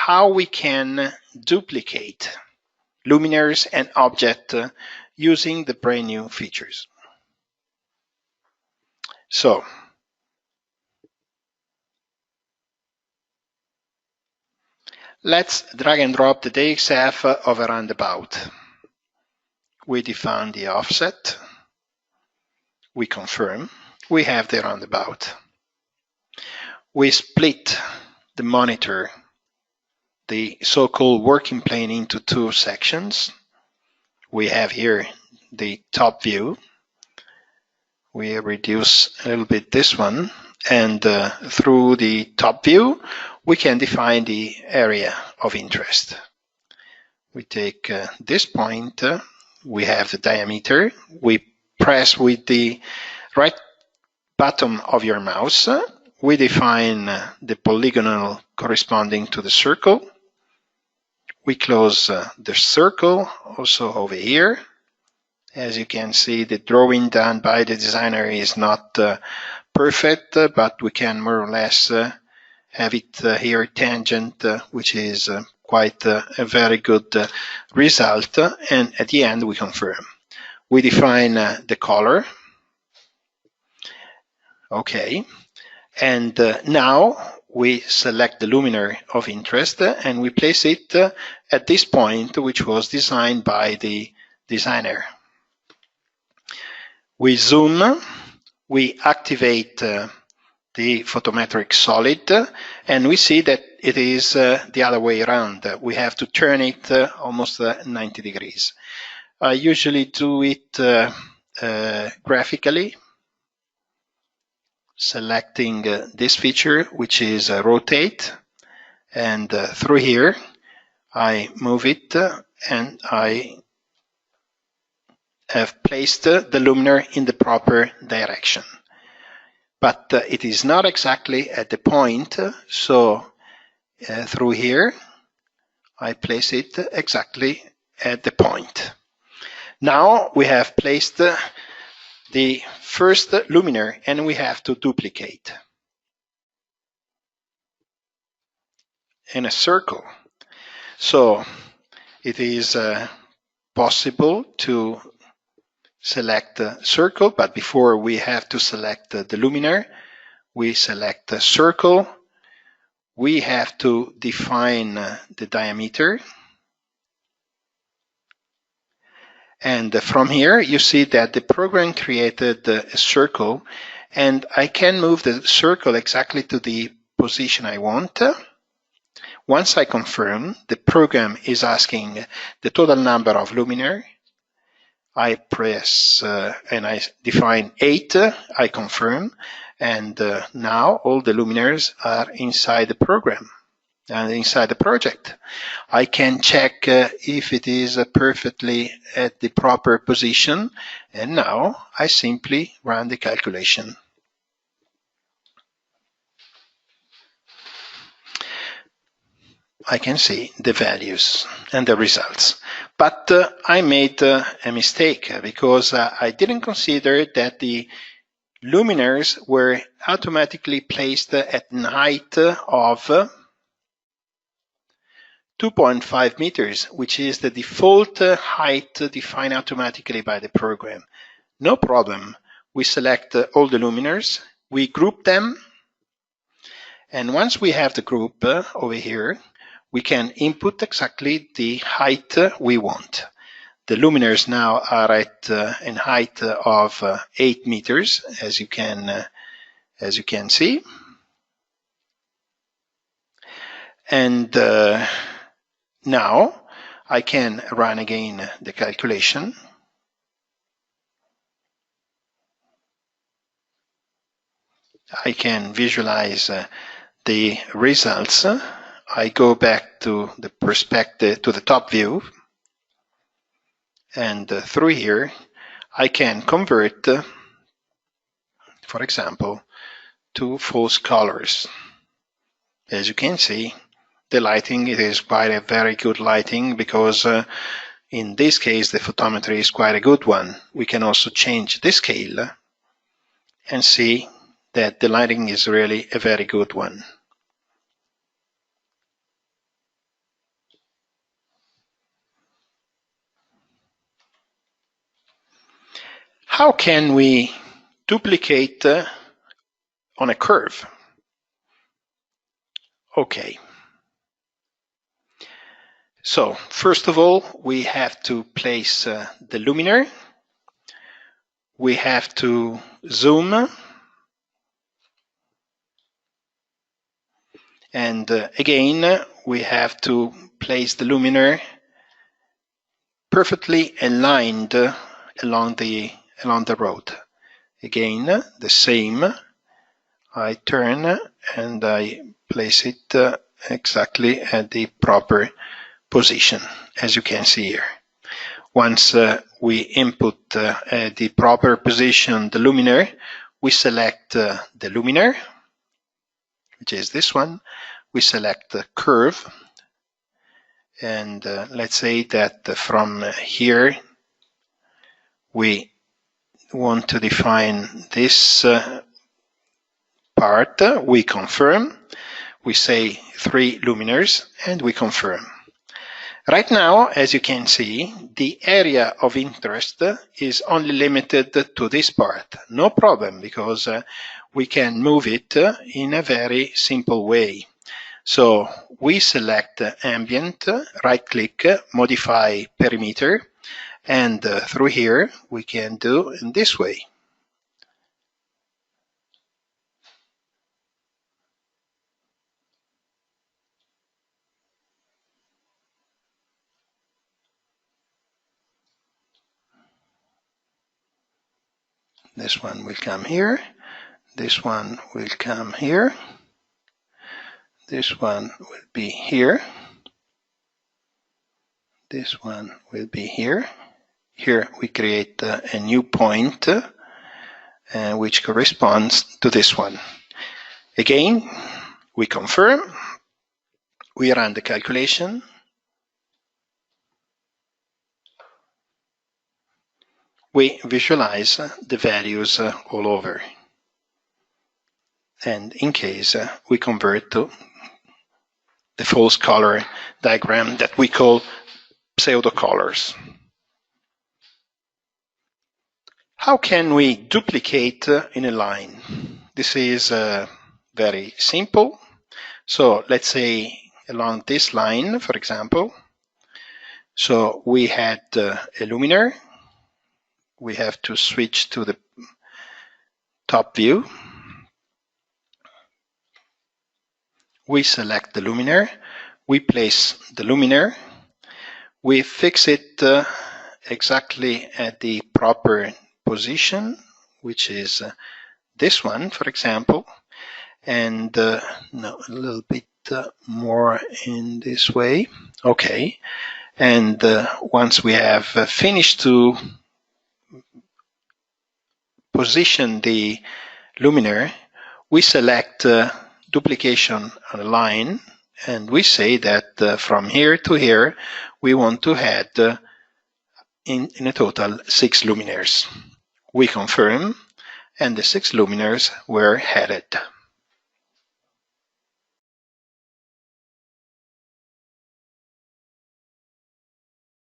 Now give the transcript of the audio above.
how we can duplicate luminaires and object using the brand new features. So let's drag and drop the DXF of a roundabout. We define the offset. We confirm. We have the roundabout. We split the monitor, the so-called working plane, into two sections. We have here the top view. We reduce a little bit this one, and through the top view we can define the area of interest. We take this point, we have the diameter, we press with the right button of your mouse, we define the polygonal corresponding to the circle. We close the circle also over here. As you can see, the drawing done by the designer is not perfect, but we can more or less have it here tangent, which is quite a very good result. And at the end, we confirm. We define the color. Okay. And now we select the luminaire of interest and we place it at this point, which was designed by the designer. We zoom, we activate the photometric solid, and we see that it is the other way around. We have to turn it almost 90 degrees. I usually do it graphically, selecting this feature, which is rotate, and through here I move it and I have placed the luminaire in the proper direction. But it is not exactly at the point, so through here I place it exactly at the point. Now we have placed the first luminaire and we have to duplicate in a circle. So it is possible to select the circle, but before we have to select the luminaire, we select the circle. We have to define the diameter. And from here, you see that the program created a circle, and I can move the circle exactly to the position I want. Once I confirm, the program is asking the total number of luminaire. I press and I define 8, I confirm, and now all the luminaires are inside the program and inside the project. I can check if it is perfectly at the proper position, and now I simply run the calculation. I can see the values and the results. But I made a mistake because I didn't consider that the luminaires were automatically placed at a height of 2.5 meters, which is the default height defined automatically by the program. No problem. We select all the luminaires, we group them, and once we have the group over here, we can input exactly the height we want. The luminaires now are at a height of 8 meters, as you can see. And now I can run again the calculation. I can visualize the results. I go back to the perspective, to the top view, and through here I can convert, for example, to false colors. As you can see, the lighting, it is quite a very good lighting because in this case the photometry is quite a good one. We can also change the scale and see that the lighting is really a very good one. How can we duplicate on a curve? Okay. So first of all, we have to place the luminaire. We have to zoom. And again, we have to place the luminaire perfectly aligned along the road. Again, the same. I turn and I place it exactly at the proper position, as you can see here. Once we input at the proper position the luminaire, we select the luminaire, which is this one. We select the curve, and let's say that from here we want to define this part. We confirm. We say 3 luminaires and we confirm. Right now, as you can see, the area of interest is only limited to this part. No problem, because we can move it in a very simple way. So we select ambient, right-click, modify perimeter, and through here we can do in this way. This one will come here. This one will come here. This one will be here. This one will be here. Here we create a new point which corresponds to this one. Again, we confirm. We run the calculation. We visualize the values all over. And in case we convert to the false color diagram that we call pseudo colors. How can we duplicate in a line? This is very simple. So let's say along this line, for example, so we had a luminaire. We have to switch to the top view. We select the luminaire. We place the luminaire. We fix it exactly at the proper position, which is this one, for example, and no, a little bit more in this way. Okay, and once we have finished to position the luminaire, we select duplication on a line, and we say that from here to here we want to add in a total 6 luminaires. We confirm, and the 6 luminaires were added.